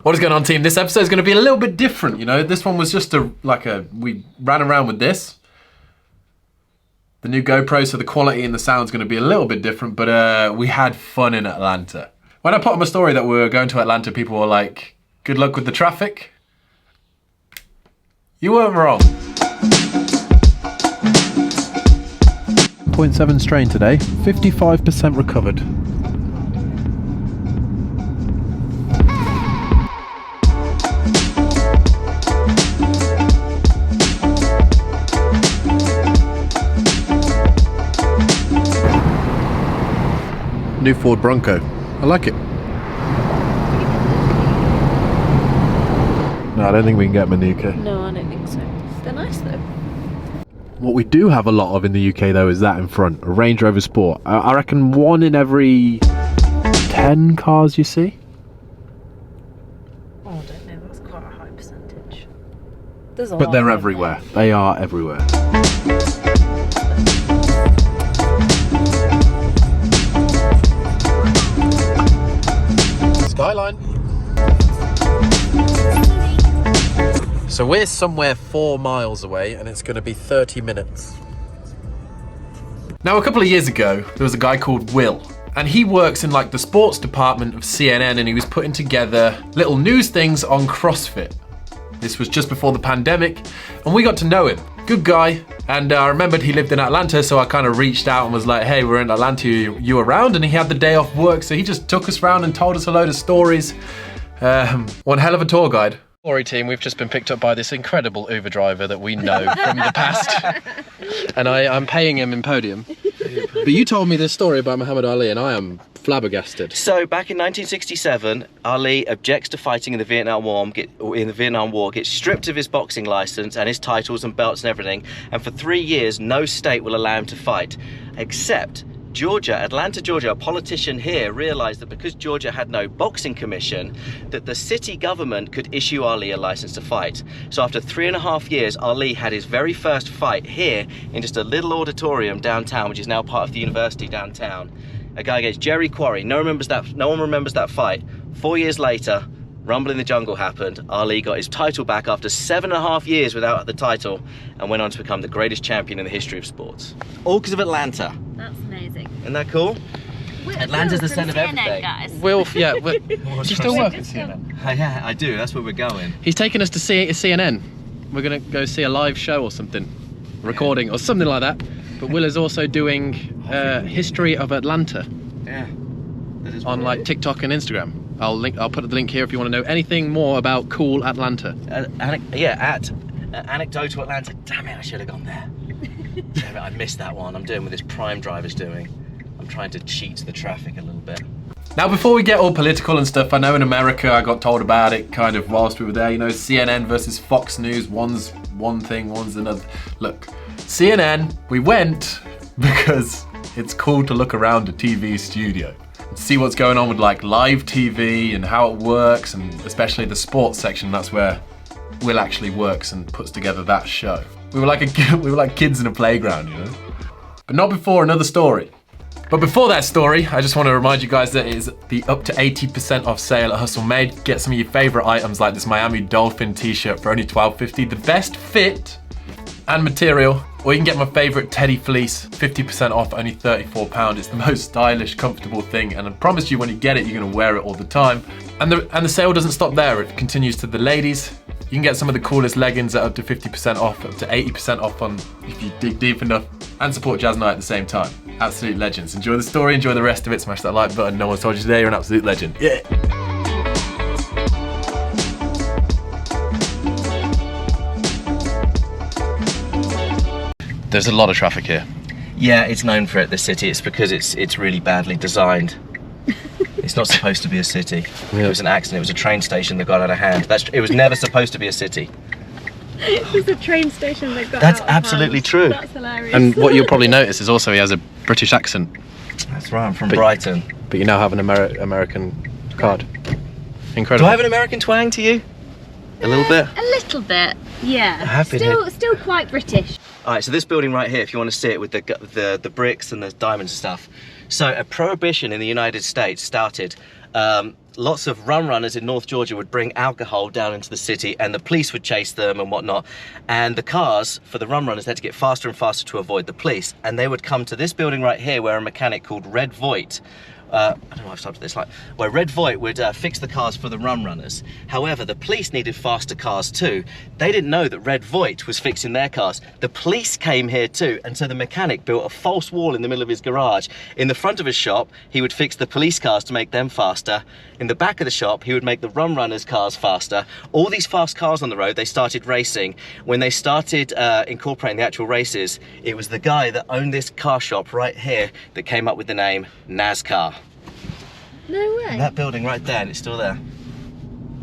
What is going on, team? This episode is going to be a little bit different, you know. This one was just we ran around with this. The new GoPro, so the quality and the sound is going to be a little bit different, but we had fun in Atlanta. When I put on my story that we were going to Atlanta, people were like, good luck with the traffic. You weren't wrong. 0.7 strain today, 55% recovered. New Ford Bronco. I like it. No, I don't think we can get Manuka. No, I don't think so. They're nice though. What we do have a lot of in the UK though is that in front, a Range Rover Sport. I reckon 1 in every 10 cars you see. Oh, I don't know, that's quite a high percentage. There's a But lot they're of everywhere. They are everywhere. Skyline. So we're somewhere 4 miles away and it's going to be 30 minutes. Now, a couple of years ago, there was a guy called Will, and he works in like the sports department of CNN, and he was putting together little news things on CrossFit. This was just before the pandemic, and we got to know him. Good guy, and I remembered he lived in Atlanta, so I kind of reached out and was like, hey, we're in Atlanta, you around? And he had the day off work, so he just took us around and told us a load of stories. One hell of a tour guide. Story team, we've just been picked up by this incredible Uber driver that we know from the past. And I'm paying him in podium. But you told me this story about Muhammad Ali, and I am flabbergasted. So back in 1967, Ali objects to fighting in the Vietnam War, gets stripped of his boxing license and his titles and belts and everything, and for 3 years no state will allow him to fight, except Georgia, Atlanta, Georgia. A politician here realized that because Georgia had no boxing commission, that the city government could issue Ali a license to fight. So after 3.5 years, Ali had his very first fight here in just a little auditorium downtown, which is now part of the university downtown. A guy against Jerry Quarry. No one remembers that fight. 4 years later, Rumble in the Jungle happened. Ali got his title back after 7.5 years without the title and went on to become the greatest champion in the history of sports. All because of Atlanta. That's amazing. Isn't that cool? Atlanta's the centre of everything. Guys. Will, yeah, do you still work at CNN? Yeah, I do. That's where we're going. He's taking us to see CNN. We're going to go see a live show or something. Recording or something like that. But Will is also doing History of Atlanta. Yeah. That is on like TikTok and Instagram. I'll put the link here if you want to know anything more about cool Atlanta. At Anecdotal Atlanta. Damn it, I should have gone there. Damn it, I missed that one. I'm doing what this Prime driver's doing. I'm trying to cheat the traffic a little bit. Now, before we get all political and stuff, I know in America I got told about it kind of whilst we were there. You know, CNN versus Fox News. One's one thing, one's another. Look, CNN, we went because it's cool to look around a TV studio. See what's going on with like live TV and how it works, and especially the sports section. That's where Will actually works and puts together that show. We were like kids in a playground, you know. But not before another story. But before that story, I just want to remind you guys that it is the up to 80% off sale at Hustle Made. Get some of your favorite items like this Miami Dolphin t-shirt for only $12.50. The best fit and material. Or you can get my favorite teddy fleece, 50% off, only £34. It's the most stylish, comfortable thing, and I promise you when you get it, you're gonna wear it all the time. And the sale doesn't stop there, it continues to the ladies. You can get some of the coolest leggings at up to 50% off, up to 80% off on if you dig deep enough, and support Jazz Night at the same time. Absolute legends. Enjoy the story, enjoy the rest of it, smash that like button. No one's told you today, you're an absolute legend. Yeah! There's a lot of traffic here. Yeah, it's known for it, the city. It's because it's really badly designed. It's not supposed to be a city. Yeah. It was an accident. It was a train station that got out of hand. It was never supposed to be a city. It was a train station that got That's out of absolutely hand. true. That's hilarious. And what you'll probably notice is also he has a British accent. That's right, I'm from Brighton. But you now have an American card. Incredible. Do I have an American twang to you? A little bit? A little bit, yeah. I have been still quite British. All right, so this building right here, if you want to see it with the bricks and the diamonds and stuff. So a prohibition in the United States started lots of rum runners in North Georgia would bring alcohol down into the city, and the police would chase them and whatnot. And the cars for the rum runners had to get faster and faster to avoid the police. And they would come to this building right here where a mechanic called Red Voigt, I don't know, I've started this like, where Red Voigt would fix the cars for the rum runners. However, the police needed faster cars too. They didn't know that Red Voigt was fixing their cars. The police came here too, and so the mechanic built a false wall in the middle of his garage. In the front of his shop, he would fix the police cars to make them faster. In the back of the shop, he would make the rum runners' cars faster. All these fast cars on the road, they started racing. When they started incorporating the actual races, it was the guy that owned this car shop right here that came up with the name NASCAR. No way. That building right there, and it's still there.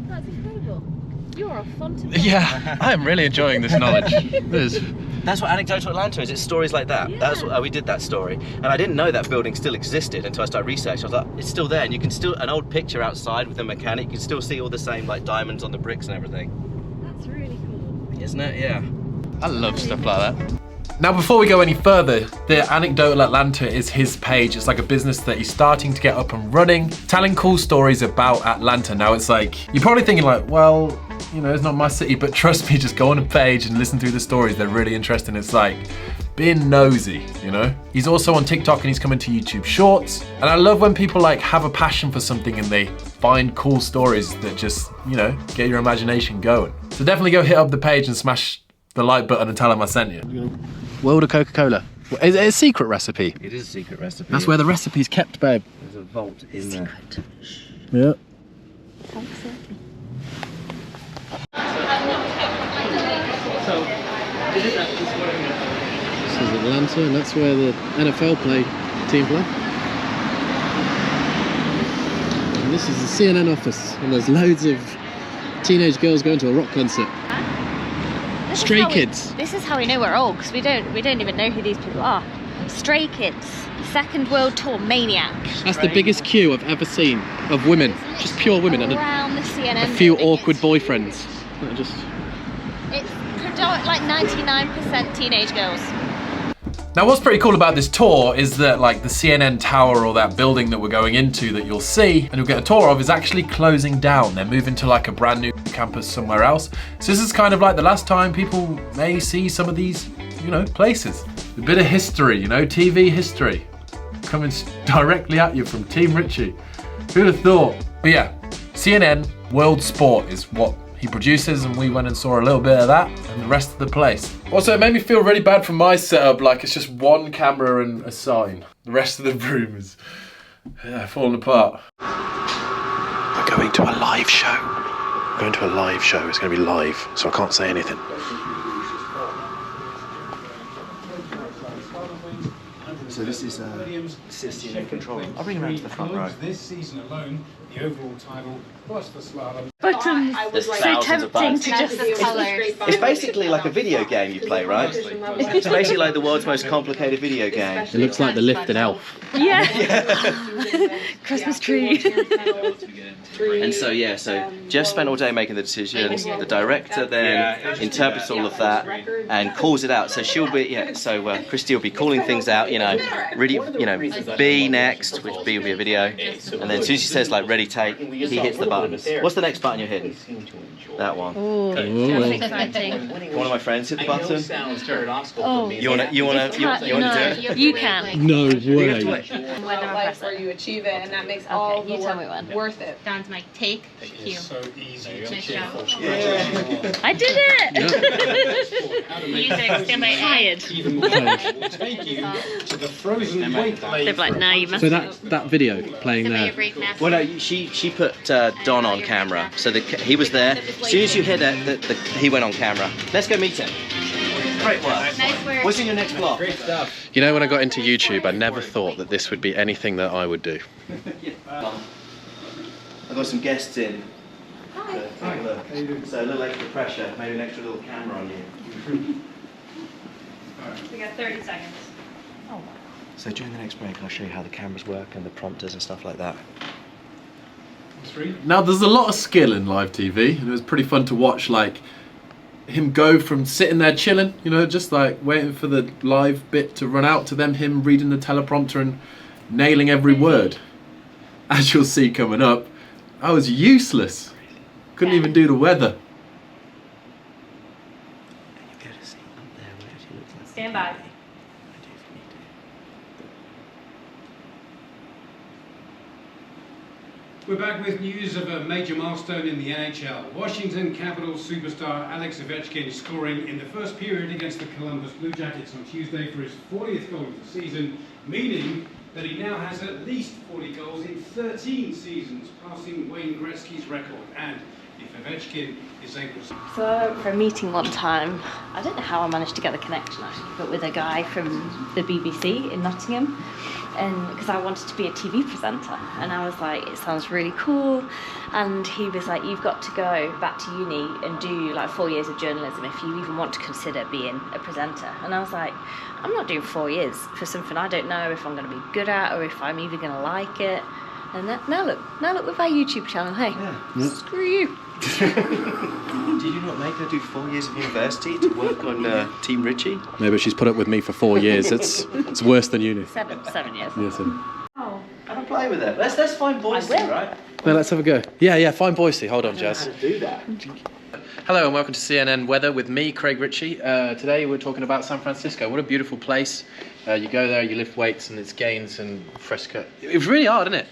That's incredible. You're off fun to Yeah, I am really enjoying this knowledge. That's what Anecdotal Atlanta is. It's stories like that. Yeah. That's what, we did that story. And I didn't know that building still existed until I started researching. I was like, it's still there, and you can still, an old picture outside with a mechanic, you can still see all the same like diamonds on the bricks and everything. That's really cool. Isn't it? Yeah. I love stuff like that. Now, before we go any further, the Anecdotal Atlanta is his page. It's like a business that he's starting to get up and running, telling cool stories about Atlanta. Now, it's like, you're probably thinking like, well, you know, it's not my city, but trust me, just go on a page and listen through the stories. They're really interesting. It's like being nosy, you know? He's also on TikTok and he's coming to YouTube Shorts. And I love when people like have a passion for something and they find cool stories that just, you know, get your imagination going. So definitely go hit up the page and smash the like button and tell him I sent you. World of Coca-Cola. Is it a secret recipe? It is a secret recipe. That's where the recipe's kept, babe. There's a vault in there. Yeah. This is Atlanta, and that's where the NFL team play. And this is the CNN office, and there's loads of teenage girls going to a rock concert. Stray Kids. This is how we know we're old, because we don't even know who these people are. Stray Kids, Second World Tour Maniac. That's the biggest queue I've ever seen of women, just pure women, and Around the CNN a few building. awkward boyfriends. It's predominantly like 99% teenage girls. Now, what's pretty cool about this tour is that like the CNN tower or that building that we're going into that you'll see and you'll get a tour of is actually closing down. They're moving to like a brand new campus somewhere else. So this is kind of like the last time people may see some of these, you know, places. A bit of history, you know, TV history coming directly at you from Team Richie. Who'd have thought? But yeah, CNN World Sport is what he produces, and we went and saw a little bit of that and the rest of the place. Also, it made me feel really bad for my setup, like it's just one camera and a sign. The rest of the room is falling apart. We're going to a live show. We're going to a live show. It's going to be live, so I can't say anything. So this is CNN control. I'll bring him around to the front row. This season alone, the overall title plus the slalom. Buttons. There's So thousands of tempting buttons. to just the colours. It's basically like a video game you play, right? It's basically like the world's most complicated video game. It looks like the lifted elf. Yeah. Christmas tree. And so yeah, so Jeff spent all day making the decisions. The director then interprets all of that and calls it out. So she'll be Christy will be calling things out. You know, really, you know, B next, which B will be a video, and then as soon as she says like ready take, he hits the button. What's the next button you're hitting? That one. Oh, exciting. One of my friends hit the button. Oh, You wanna do it? You can. No way. When I Life press where it. you achieve it, and that makes all you the tell me work when. worth it. Down to my take cue. So easy to Nice cheer job. for. I did it! Music, stand by tired. Even more will take you to the frozen wake lake. They're like, no, you must. So that video playing there. Well, no, she put Don on camera, so he was there. As soon as you hit it, he went on camera. Let's go meet him. Great work. Nice work. What's in your next vlog? Great stuff. You know, when I got into YouTube, I never thought that this would be anything that I would do. I've got some guests in. Hi. Look. So a little extra pressure, maybe an extra little camera on you. We got 30 seconds. So during the next break, I'll show you how the cameras work and the prompters and stuff like that. Now, there's a lot of skill in live TV, and it was pretty fun to watch, like, him go from sitting there chilling, you know, just like waiting for the live bit to run out, to them him reading the teleprompter and nailing every word. As you'll see coming up, I was useless. Couldn't even do the weather. Stand by. We're back with news of a major milestone in the NHL. Washington Capitals superstar Alex Ovechkin scoring in the first period against the Columbus Blue Jackets on Tuesday for his 40th goal of the season, meaning that he now has at least 40 goals in 13 seasons, passing Wayne Gretzky's record. And if Ovechkin is able to... So I went for a meeting one time. I don't know how I managed to get the connection actually, but with a guy from the BBC in Nottingham, and because I wanted to be a TV presenter, and I was like, it sounds really cool. And he was like, you've got to go back to uni and do like 4 years of journalism if you even want to consider being a presenter. And I was like, I'm not doing 4 years for something I don't know if I'm going to be good at or if I'm even going to like it. And now look with our YouTube channel. Hey, screw you. Did you not make her do 4 years of university to work on Team Richie? No, but she's put up with me for 4 years. It's worse than uni. 7 years. Yeah, 7. Oh, Have a play with it. Let's find Boise, I will. right? No, let's have a go. Yeah, find Boise. Hold on, Jazz. How to do that? Hello and welcome to CNN Weather with me, Craig Ritchie. Today we're talking about San Francisco. What a beautiful place. You go there, you lift weights and it's gains and fresco. It was really hard, isn't it?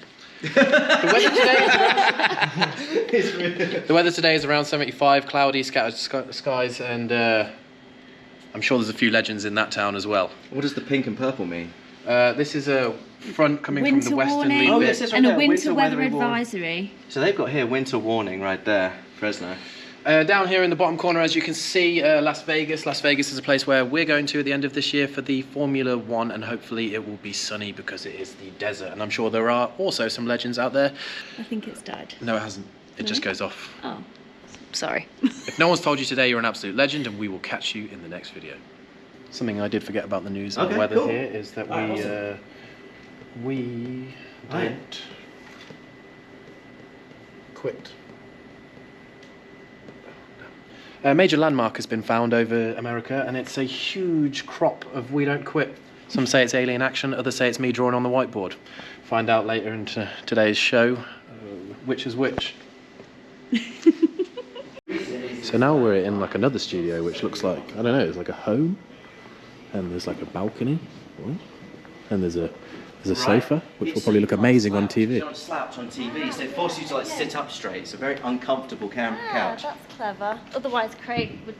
The weather today is around 75, cloudy, scattered skies, and I'm sure there's a few legends in that town as well. What does the pink and purple mean? This is a front coming from the westerly bit. Oh, yes, it's right and there. a winter weather warning. advisory. So they've got here winter warning right there, Fresno. Down here in the bottom corner, as you can see, Las Vegas. Las Vegas is a place where we're going to at the end of this year for the Formula One, and hopefully it will be sunny because it is the desert. And I'm sure there are also some legends out there. I think it's died. No, it hasn't. It just goes off. Oh, sorry. If no one's told you today, you're an absolute legend, and we will catch you in the next video. Something I did forget about the news and the weather here is that we don't quit. A major landmark has been found over America, and it's a huge crop of We Don't Quit. Some say it's alien action, others say it's me drawing on the whiteboard. Find out later in today's show which is which. So now we're in like another studio, which looks like, I don't know, it's like a home, and there's like a balcony, and there's a sofa, which will probably look amazing on TV. You don't slouch on TV, so it forces you to like sit up straight. It's a very uncomfortable couch. That's clever. Otherwise, Craig would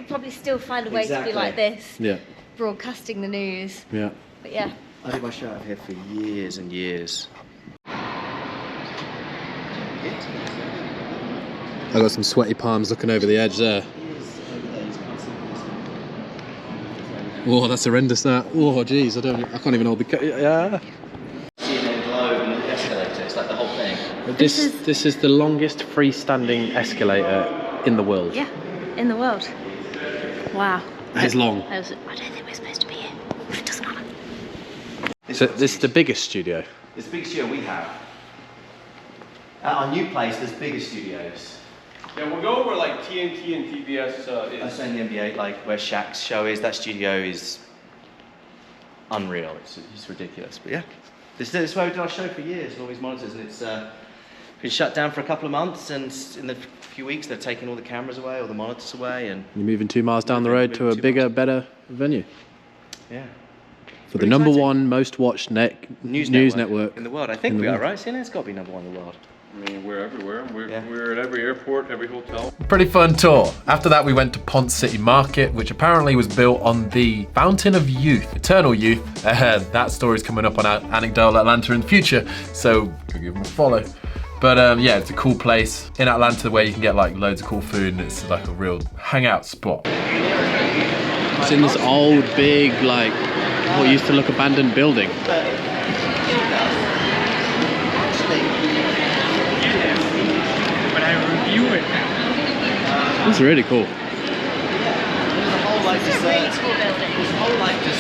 probably still find a way to be like this. Yeah. Broadcasting the news. Yeah. But yeah. I did my show out here for years and years. I got some sweaty palms looking over the edge there. Oh, that's horrendous. That. Oh, geez, I can't even hold the. Yeah. CNN globe and the escalator. It's like the whole thing. This is the longest freestanding escalator in the world. Yeah, in the world. Wow. It's long. I don't think we're supposed to be here. It doesn't matter. So this is the biggest studio. It's the biggest studio we have. At our new place, there's bigger studios. Yeah, we'll go over like TNT and TBS I was is. saying the NBA, like where Shaq's show is, that studio is unreal. It's ridiculous. But yeah, this is where we did our show for years, and all these monitors, and it's been shut down for a couple of months, and in the few weeks they're taking all the cameras away, all the monitors away, and You're moving 2 miles down the road to a bigger, better venue. yeah. For the number one most watched news network in the world. I think we are, right? CNN's got to be number one in the world. I mean, we're everywhere. Yeah. We're at every airport, every hotel. Pretty fun tour. After that, we went to Ponce City Market, which apparently was built on the Fountain of Youth, eternal youth. That story's coming up on Anecdotal Atlanta in the future, so go give them a follow. But yeah, it's a cool place in Atlanta where you can get like loads of cool food, and it's like a real hangout spot. It's in this old, big, like, what used to look abandoned building. But I review it. It's really cool. It's a really cool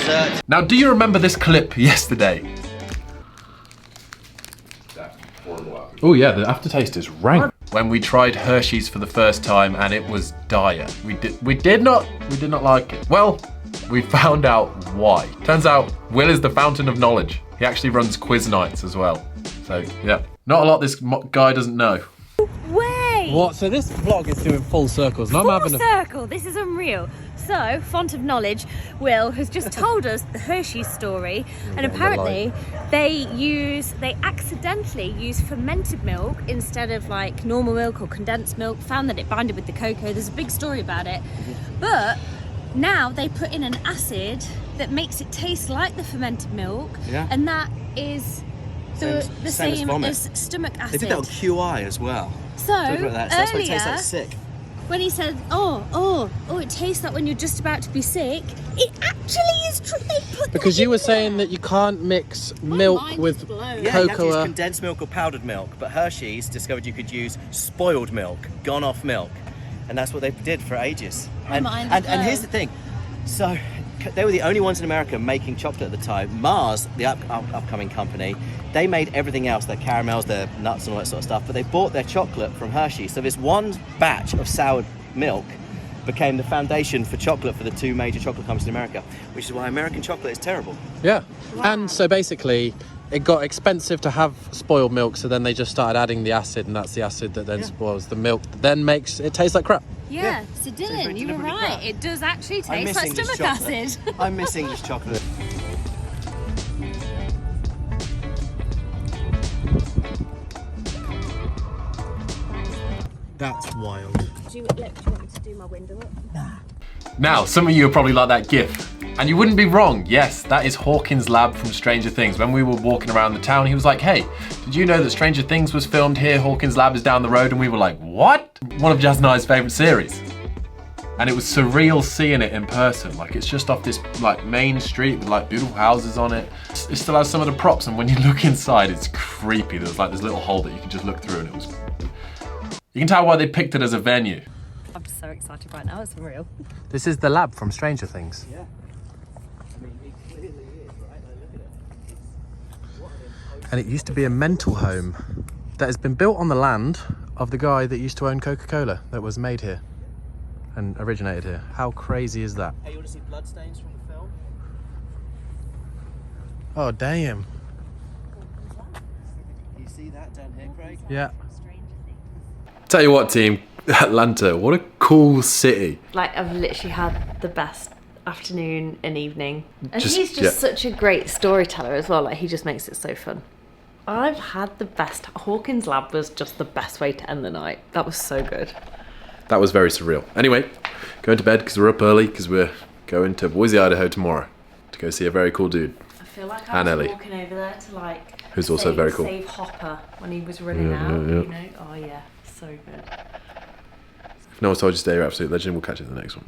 building. Now, do you remember this clip yesterday? Oh yeah, the aftertaste is rank. When we tried Hersheys for the first time, and it was dire. We did not like it. Well, we found out why. Turns out Will is the fountain of knowledge. He actually runs quiz nights as well. So yeah, Not a lot this guy doesn't know. Way! What? So this vlog is doing full circles, and I'm having a... circle. This is unreal. So, font of knowledge, Will has just told us the Hersheys story, and apparently they accidentally use fermented milk instead of like normal milk or condensed milk. Found that it binded with the cocoa. There's a big story about it, but now they put in an acid that makes it taste like the fermented milk, and that is the same as stomach acid. They did that on QI as well. So that's why it tastes like sick. When he said, oh, it tastes like when you're just about to be sick, it actually is true. They put Because that you in were there. saying that you can't mix milk mind with is blown. Yeah, you have to use cocoa. condensed milk or powdered milk, but Hershey's discovered you could use spoiled milk, gone off milk, and that's what they did for ages. And here's the thing, so they were the only ones in America making chocolate at the time. Mars, the upcoming company, they made everything else, their caramels, their nuts and all that sort of stuff, but they bought their chocolate from Hershey. So this one batch of soured milk became the foundation for chocolate for the two major chocolate companies in America, which is why American chocolate is terrible. Yeah. And so basically it got expensive to have spoiled milk, so then they just started adding the acid, and that's the acid that then spoils the milk, that then makes it taste like crap. Yeah, so Dylan, you were right. crap. It does actually I taste miss like English stomach chocolate. acid. I miss English chocolate. That's wild. Do you want me to do my window up? Now, some of you are probably like that gif, and you wouldn't be wrong. Yes, that is Hawkins Lab from Stranger Things. When we were walking around the town, he was like, hey, did you know that Stranger Things was filmed here? Hawkins Lab is down the road. And we were like, what? One of Jazz and I's favorite series. And it was surreal seeing it in person. Like, it's just off this like main street with like beautiful houses on it. It still has some of the props, and when you look inside, it's creepy. There's like this little hole that you can just look through, and it was... You can tell why they picked it as a venue. I'm so excited right now, it's unreal. This is the lab from Stranger Things. Yeah. I mean, it clearly is, right? Like, look at it. What an And it used to be a mental home that has been built on the land of the guy that used to own Coca-Cola, that was made here and originated here. How crazy is that? Hey, you want to see bloodstains from the film? Oh, damn. You see that down here, Craig? Yeah. Tell you what, team, Atlanta, what a cool city. Like, I've literally had the best afternoon and evening. And Just- he's just such a great storyteller as well. Like, he just makes it so fun. I've had the best. Hawkins Lab was just the best way to end the night. That was so good. That was very surreal. Anyway, going to bed because we're up early because we're going to Boise, Idaho tomorrow to go see a very cool dude. I feel like I And was Ellie. walking over there to like Who's also very cool. save Hopper when he was running out. You know? Oh yeah, so good. If no one's told you today, you're an absolute legend. We'll catch you in the next one.